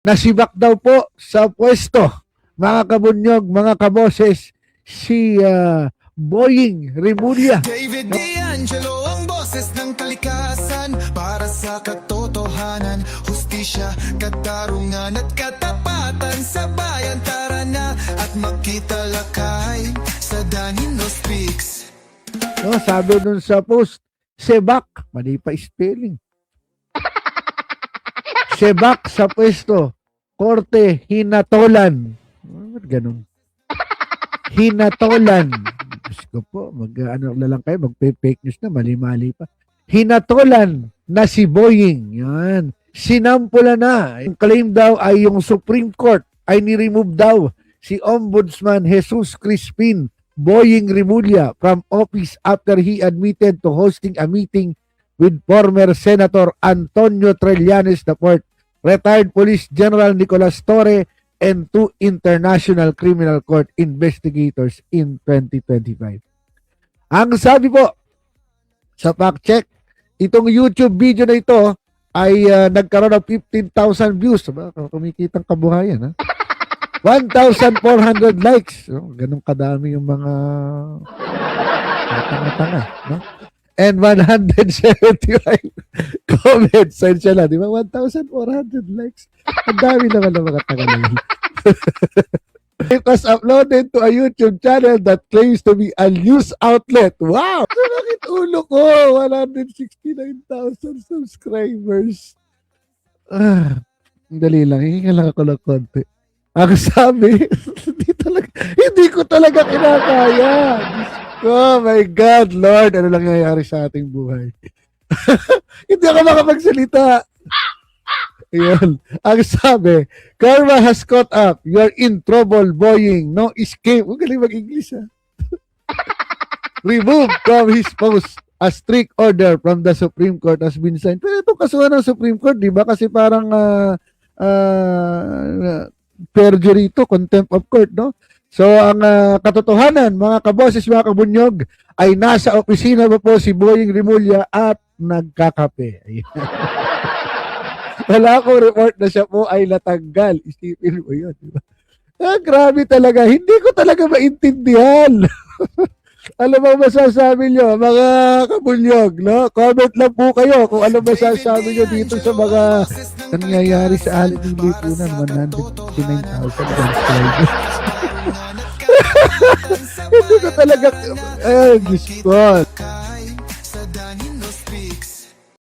nasibak daw po sa pwesto, mga kabunyog, mga kaboses, si Boying Rimulya. David D'Angelo ang boses ng kalikasan para sa katotohanan, hustisya, katarungan at katapatan sa bayan. Tara na at makita lakay sa Danino Speaks. No, sabi dun sa post, sebak, mali pa spelling. Sebak sa pwesto, korte, hinatolan. Ba't ganun? Hinatolan. Diyos ko po, ano na lang kayo, magpe-fake news na, mali-mali pa. Hinatolan na si Boying. Yan. Sinampula na. Yung claim daw ay yung Supreme Court ay ni-remove daw si Ombudsman Jesus Crispin Boying Rimulya from office after he admitted to hosting a meeting with former Senator Antonio Trillanes IV, retired Police General Nicolas Torre, and 2 International Criminal Court investigators in 2025. Ang sabi po sa fact check, itong YouTube video na ito ay nagkaroon ng 15,000 views. Kumikitang kabuhayan, ha? 1,400 likes. Ganun kadami yung mga tanga-tanga, no? And 175 comments. Sensya lang, di ba? 1,400 likes. Ang dami naman ng mga tanga-tanga. It was uploaded to a YouTube channel that claims to be a news outlet. Wow! Bakit ulo ko? 169,000 subscribers. Dali lang. Hihinga lang ako ng konti. Ang sabi, hindi ko talaga kinakaya. Oh my God, Lord, ano lang nangyayari sa ating buhay? Hindi ako makapagsalita. Ayan. Ang sabi, karma has caught up. You're in trouble, Boying. No escape. Huwag galing mag-English, ha? Removed from his post. A strict order from the Supreme Court has been signed. Pero ito kasuhan ng Supreme Court, di ba? Kasi parang perjury ito, contempt of court, no? So, ang katotohanan, mga kaboses, mga kabunyog, ay nasa opisina pa po si Boying Rimulya at nagkakape. Wala akong report na siya po ay natanggal. Isipin mo yun, di ba? Grabe talaga. Hindi ko talaga maintindihan. Ano ba masasabi nyo, mga kabunyog, no? Comment lang po kayo kung ano masasabi nyo dito sa mga nangyayari sa alit ng lipunan. 159,000 subscribers. Hindi ko talaga, Diyos ko.